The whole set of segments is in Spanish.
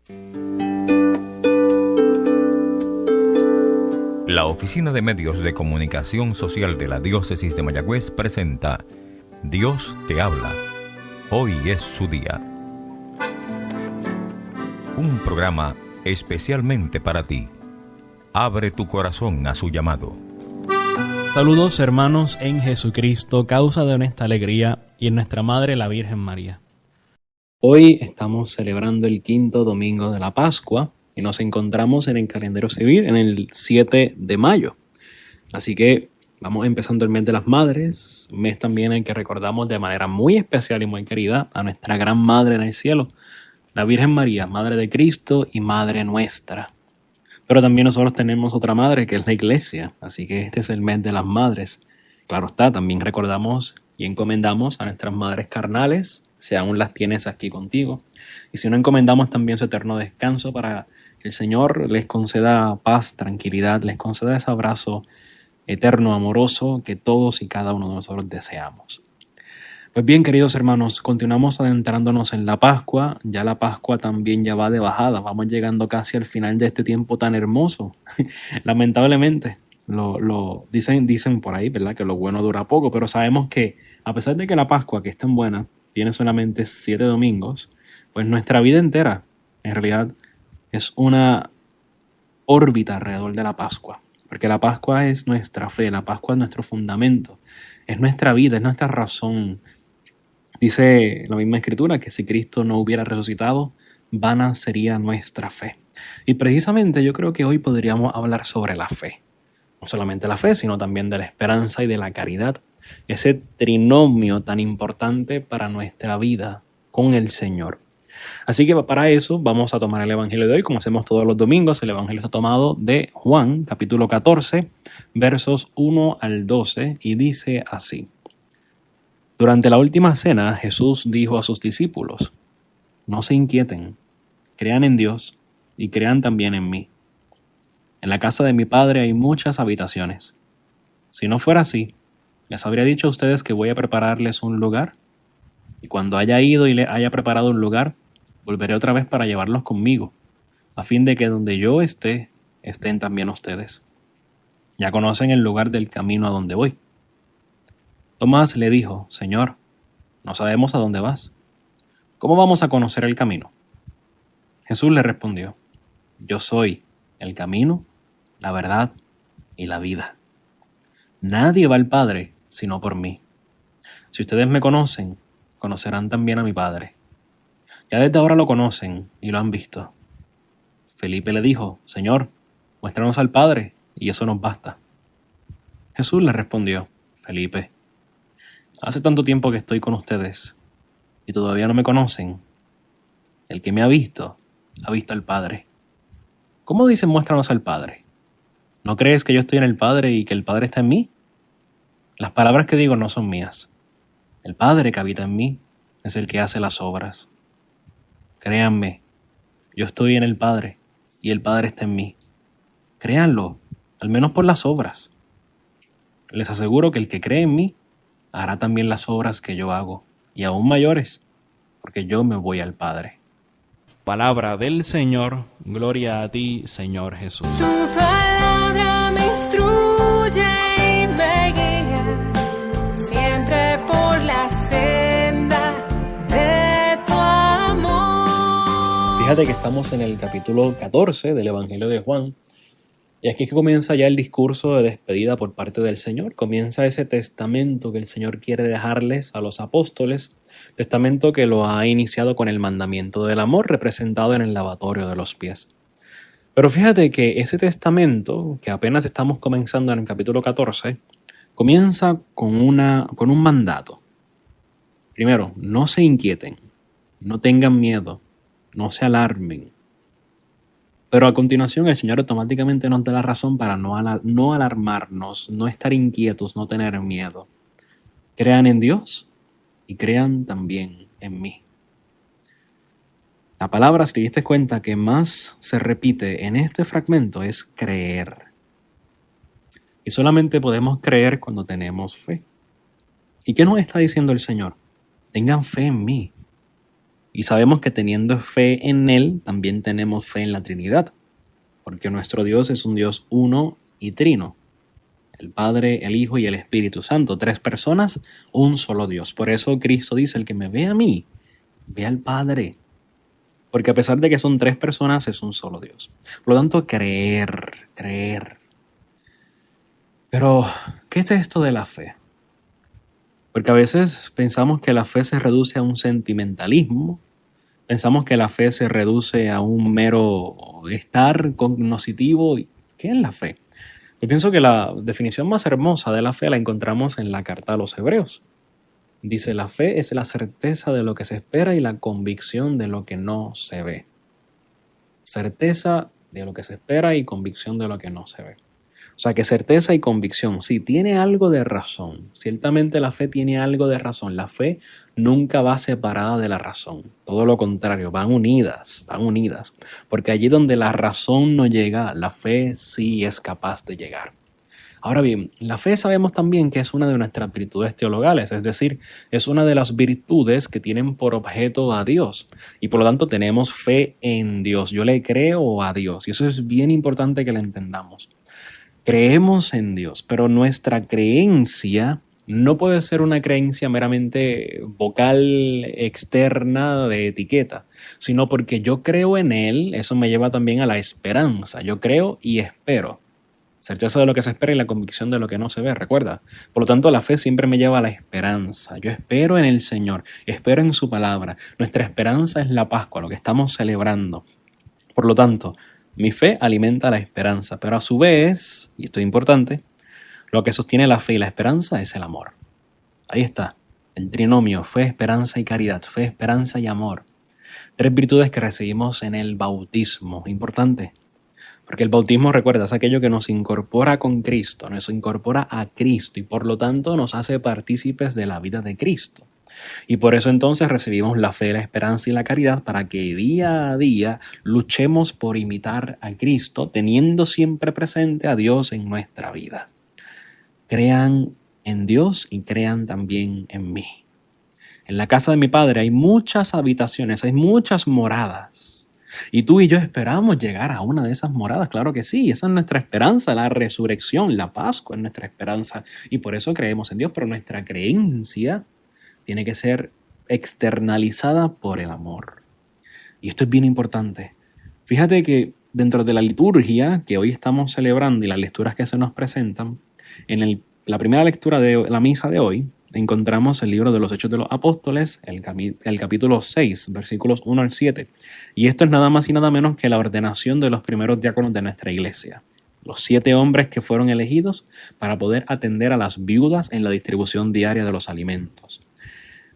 La Oficina de Medios de Comunicación Social de la Diócesis de Mayagüez presenta Dios te habla. Hoy es su día. Un programa especialmente para ti. Abre tu corazón a su llamado. Saludos hermanos en Jesucristo, causa de nuestra alegría y en nuestra Madre la Virgen María. Hoy estamos celebrando el quinto domingo de la Pascua y nos encontramos en el calendario civil en el 7 de mayo. Así que vamos empezando el mes de las madres, mes también en que recordamos de manera muy especial y muy querida a nuestra gran Madre en el cielo, la Virgen María, Madre de Cristo y Madre nuestra. Pero también nosotros tenemos otra madre que es la Iglesia, así que este es el mes de las madres. Claro está, también recordamos y encomendamos a nuestras madres carnales, si aún las tienes aquí contigo. Y si no, encomendamos también su eterno descanso para que el Señor les conceda paz, tranquilidad, les conceda ese abrazo eterno, amoroso que todos y cada uno de nosotros deseamos. Pues bien, queridos hermanos, continuamos adentrándonos en la Pascua. Ya la Pascua también ya va de bajada. Vamos llegando casi al final de este tiempo tan hermoso. Lamentablemente, lo dicen por ahí, ¿verdad? Que lo bueno dura poco, pero sabemos que a pesar de que la Pascua, que es tan buena, tiene solamente 7 domingos, pues nuestra vida entera, en realidad, es una órbita alrededor de la Pascua. Porque la Pascua es nuestra fe, la Pascua es nuestro fundamento, es nuestra vida, es nuestra razón. Dice la misma Escritura que si Cristo no hubiera resucitado, vana sería nuestra fe. Y precisamente yo creo que hoy podríamos hablar sobre la fe. No solamente la fe, sino también de la esperanza y de la caridad. Ese trinomio tan importante para nuestra vida con el Señor. Así que para eso vamos a tomar el Evangelio de hoy, como hacemos todos los domingos. El Evangelio está tomado de Juan, capítulo 14, versos 1 al 12, y dice así. Durante la última cena, Jesús dijo a sus discípulos, no se inquieten, crean en Dios y crean también en mí. En la casa de mi Padre hay muchas habitaciones. Si no fuera así, les habría dicho a ustedes que voy a prepararles un lugar, y cuando haya ido y le haya preparado un lugar, volveré otra vez para llevarlos conmigo, a fin de que donde yo esté, estén también ustedes. Ya conocen el lugar del camino a donde voy. Tomás le dijo, Señor, no sabemos a dónde vas. ¿Cómo vamos a conocer el camino? Jesús le respondió, yo soy el camino, la verdad y la vida. Nadie va al Padre sino por mí. Si ustedes me conocen, conocerán también a mi Padre. Ya desde ahora lo conocen y lo han visto. Felipe le dijo, Señor, muéstranos al Padre y eso nos basta. Jesús le respondió, Felipe, hace tanto tiempo que estoy con ustedes y todavía no me conocen. El que me ha visto al Padre. ¿Cómo dicen muéstranos al Padre? ¿No crees que yo estoy en el Padre y que el Padre está en mí? Las palabras que digo no son mías. El Padre que habita en mí es el que hace las obras. Créanme, yo estoy en el Padre y el Padre está en mí. Créanlo, al menos por las obras. Les aseguro que el que cree en mí hará también las obras que yo hago, y aún mayores, porque yo me voy al Padre. Palabra del Señor, gloria a ti, Señor Jesús. Tu palabra me instruye y me guía, siempre por la senda de tu amor. Fíjate que estamos en el capítulo 14 del Evangelio de Juan, y aquí es que comienza ya el discurso de despedida por parte del Señor. Comienza ese testamento que el Señor quiere dejarles a los apóstoles, testamento que lo ha iniciado con el mandamiento del amor representado en el lavatorio de los pies. Pero fíjate que ese testamento, que apenas estamos comenzando en el capítulo 14, comienza con un mandato. Primero, no se inquieten, no tengan miedo, no se alarmen. Pero a continuación el Señor automáticamente nos da la razón para no alarmarnos, no estar inquietos, no tener miedo. Crean en Dios y crean también en mí. La palabra, si te diste cuenta, que más se repite en este fragmento es creer. Y solamente podemos creer cuando tenemos fe. ¿Y qué nos está diciendo el Señor? Tengan fe en mí. Y sabemos que teniendo fe en Él, también tenemos fe en la Trinidad, porque nuestro Dios es un Dios uno y trino. El Padre, el Hijo y el Espíritu Santo, 3 personas, un solo Dios. Por eso Cristo dice, el que me ve a mí, ve al Padre. Porque a pesar de que son 3 personas, es un solo Dios. Por lo tanto, creer. Pero, ¿qué es esto de la fe? Porque a veces pensamos que la fe se reduce a un sentimentalismo. Pensamos que la fe se reduce a un mero estar cognoscitivo. ¿Qué es la fe? Yo pienso que la definición más hermosa de la fe la encontramos en la carta a los Hebreos. Dice, la fe es la certeza de lo que se espera y la convicción de lo que no se ve. Certeza de lo que se espera y convicción de lo que no se ve. O sea que certeza y convicción, sí, tiene algo de razón. Ciertamente la fe tiene algo de razón. La fe nunca va separada de la razón. Todo lo contrario, van unidas. Porque allí donde la razón no llega, la fe sí es capaz de llegar. Ahora bien, la fe sabemos también que es una de nuestras virtudes teologales, es decir, es una de las virtudes que tienen por objeto a Dios. Y por lo tanto tenemos fe en Dios. Yo le creo a Dios y eso es bien importante que lo entendamos. Creemos en Dios, pero nuestra creencia no puede ser una creencia meramente vocal, externa, de etiqueta, sino porque yo creo en Él, eso me lleva también a la esperanza. Yo creo y espero. Certeza de lo que se espera y la convicción de lo que no se ve, recuerda. Por lo tanto, la fe siempre me lleva a la esperanza. Yo espero en el Señor, espero en su palabra. Nuestra esperanza es la Pascua, lo que estamos celebrando. Por lo tanto, mi fe alimenta la esperanza, pero a su vez, y esto es importante, lo que sostiene la fe y la esperanza es el amor. Ahí está, el trinomio, fe, esperanza y caridad, fe, esperanza y amor. 3 virtudes que recibimos en el bautismo, importante. Porque el bautismo, recuerda, es aquello que nos incorpora con Cristo, nos incorpora a Cristo y por lo tanto nos hace partícipes de la vida de Cristo. Y por eso entonces recibimos la fe, la esperanza y la caridad para que día a día luchemos por imitar a Cristo, teniendo siempre presente a Dios en nuestra vida. Crean en Dios y crean también en mí. En la casa de mi Padre hay muchas habitaciones, hay muchas moradas. Y tú y yo esperamos llegar a una de esas moradas, claro que sí, esa es nuestra esperanza, la resurrección, la Pascua es nuestra esperanza. Y por eso creemos en Dios, pero nuestra creencia tiene que ser externalizada por el amor. Y esto es bien importante. Fíjate que dentro de la liturgia que hoy estamos celebrando y las lecturas que se nos presentan, en la primera lectura de la misa de hoy, encontramos el libro de los Hechos de los Apóstoles, el capítulo 6, versículos 1 al 7. Y esto es nada más y nada menos que la ordenación de los primeros diáconos de nuestra iglesia. Los 7 hombres que fueron elegidos para poder atender a las viudas en la distribución diaria de los alimentos.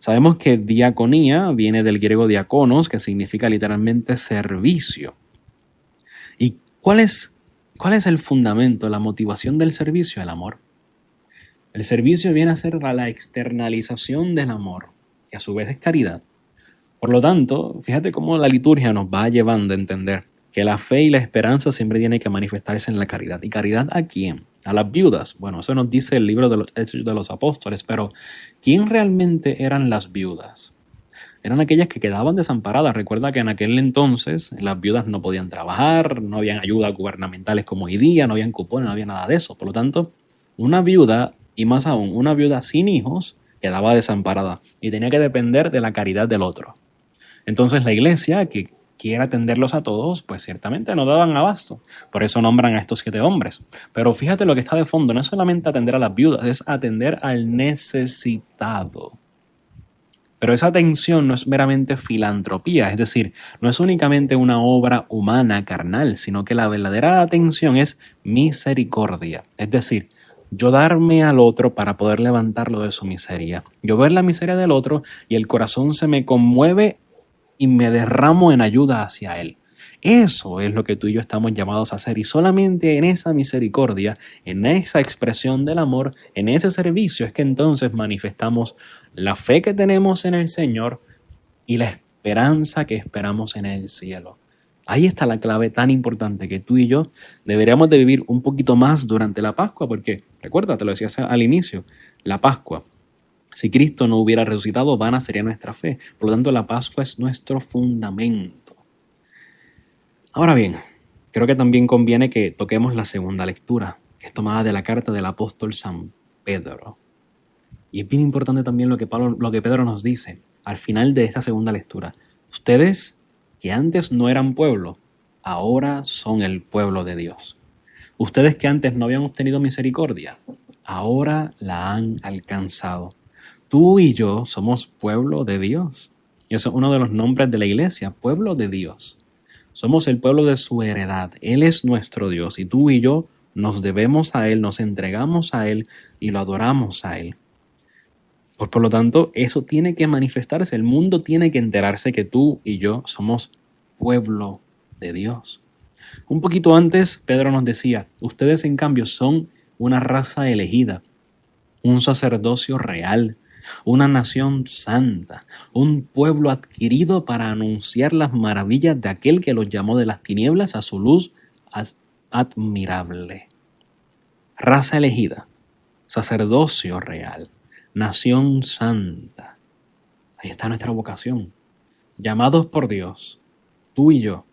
Sabemos que diaconía viene del griego diakonos, que significa literalmente servicio. ¿Y cuál es el fundamento, la motivación del servicio? El amor. El servicio viene a ser la externalización del amor, que a su vez es caridad. Por lo tanto, fíjate cómo la liturgia nos va llevando a entender que la fe y la esperanza siempre tienen que manifestarse en la caridad. ¿Y caridad a quién? A las viudas. Bueno, eso nos dice el libro de los Hechos de los Apóstoles, pero ¿quién realmente eran las viudas? Eran aquellas que quedaban desamparadas. Recuerda que en aquel entonces las viudas no podían trabajar, no habían ayudas gubernamentales como hoy día, no habían cupones, no había nada de eso. Por lo tanto, una viuda, y más aún, una viuda sin hijos, quedaba desamparada y tenía que depender de la caridad del otro. Entonces la iglesia, que quiere atenderlos a todos, pues ciertamente no daban abasto. Por eso nombran a estos 7 hombres. Pero fíjate lo que está de fondo, no es solamente atender a las viudas, es atender al necesitado. Pero esa atención no es meramente filantropía, es decir, no es únicamente una obra humana, carnal, sino que la verdadera atención es misericordia. Es decir, yo darme al otro para poder levantarlo de su miseria. Yo ver la miseria del otro y el corazón se me conmueve y me derramo en ayuda hacia él. Eso es lo que tú y yo estamos llamados a hacer. Y solamente en esa misericordia, en esa expresión del amor, en ese servicio es que entonces manifestamos la fe que tenemos en el Señor y la esperanza que esperamos en el cielo. Ahí está la clave tan importante que tú y yo deberíamos de vivir un poquito más durante la Pascua, porque recuerda, te lo decía al inicio, la Pascua Si Cristo no hubiera resucitado, vana sería nuestra fe. Por lo tanto, la Pascua es nuestro fundamento. Ahora bien, creo que también conviene que toquemos la segunda lectura, que es tomada de la carta del apóstol San Pedro. Y es bien importante también lo que Pedro nos dice al final de esta segunda lectura. Ustedes que antes no eran pueblo, ahora son el pueblo de Dios. Ustedes que antes no habían obtenido misericordia, ahora la han alcanzado. Tú y yo somos pueblo de Dios. Y eso es uno de los nombres de la iglesia, pueblo de Dios. Somos el pueblo de su heredad. Él es nuestro Dios y tú y yo nos debemos a Él, nos entregamos a Él y lo adoramos a Él. Por lo tanto, eso tiene que manifestarse. El mundo tiene que enterarse que tú y yo somos pueblo de Dios. Un poquito antes, Pedro nos decía, ustedes en cambio son una raza elegida, un sacerdocio real, una nación santa, un pueblo adquirido para anunciar las maravillas de aquel que los llamó de las tinieblas a su luz admirable. Raza elegida, sacerdocio real, nación santa. Ahí está nuestra vocación. Llamados por Dios, tú y yo,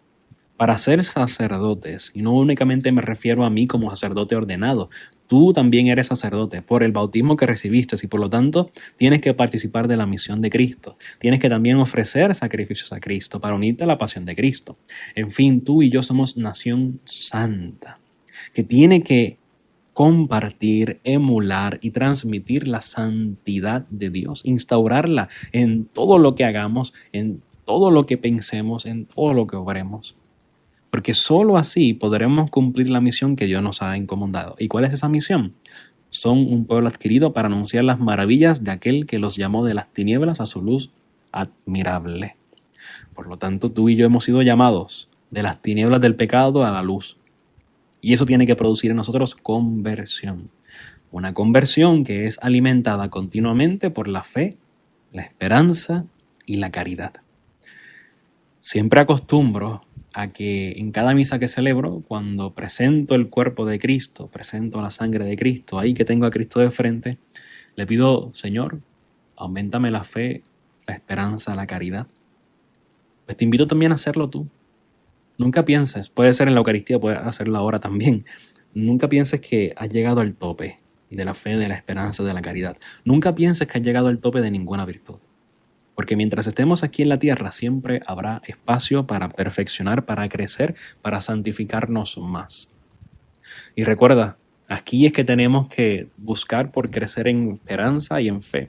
para ser sacerdotes. Y no únicamente me refiero a mí como sacerdote ordenado. Tú también eres sacerdote por el bautismo que recibiste y por lo tanto tienes que participar de la misión de Cristo. Tienes que también ofrecer sacrificios a Cristo para unirte a la pasión de Cristo. En fin, tú y yo somos nación santa que tiene que compartir, emular y transmitir la santidad de Dios, instaurarla en todo lo que hagamos, en todo lo que pensemos, en todo lo que obremos. Porque solo así podremos cumplir la misión que Dios nos ha encomendado. ¿Y cuál es esa misión? Son un pueblo adquirido para anunciar las maravillas de aquel que los llamó de las tinieblas a su luz admirable. Por lo tanto, tú y yo hemos sido llamados de las tinieblas del pecado a la luz. Y eso tiene que producir en nosotros conversión. Una conversión que es alimentada continuamente por la fe, la esperanza y la caridad. Siempre acostumbro a que en cada misa que celebro, cuando presento el cuerpo de Cristo, presento la sangre de Cristo, ahí que tengo a Cristo de frente, le pido, Señor, auméntame la fe, la esperanza, la caridad. Pues te invito también a hacerlo tú. Nunca pienses, puede ser en la Eucaristía, puedes hacerlo ahora también. Nunca pienses que has llegado al tope de la fe, de la esperanza, de la caridad. Nunca pienses que has llegado al tope de ninguna virtud. Porque mientras estemos aquí en la tierra siempre habrá espacio para perfeccionar, para crecer, para santificarnos más. Y recuerda, aquí es que tenemos que buscar por crecer en esperanza y en fe.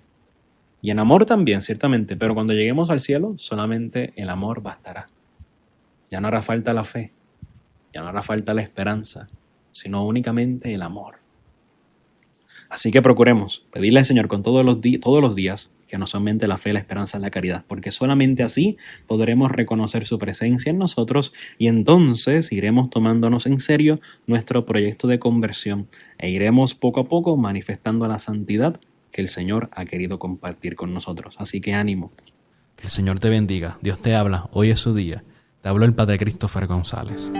Y en amor también, ciertamente, pero cuando lleguemos al cielo, solamente el amor bastará. Ya no hará falta la fe, ya no hará falta la esperanza, sino únicamente el amor. Así que procuremos pedirle al Señor con todos los días que nos aumente la fe, la esperanza y la caridad, porque solamente así podremos reconocer su presencia en nosotros y entonces iremos tomándonos en serio nuestro proyecto de conversión e iremos poco a poco manifestando la santidad que el Señor ha querido compartir con nosotros. Así que ánimo. Que el Señor te bendiga. Dios te habla. Hoy es su día. Te habló el Padre Christopher González.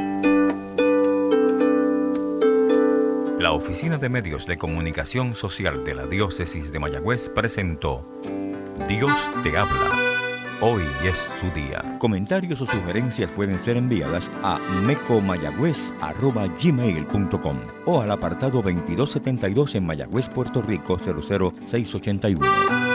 La Oficina de Medios de Comunicación Social de la Diócesis de Mayagüez presentó Dios te habla. Hoy es su día. Comentarios o sugerencias pueden ser enviadas a mecomayagüez@gmail.com o al apartado 2272 en Mayagüez, Puerto Rico 00681.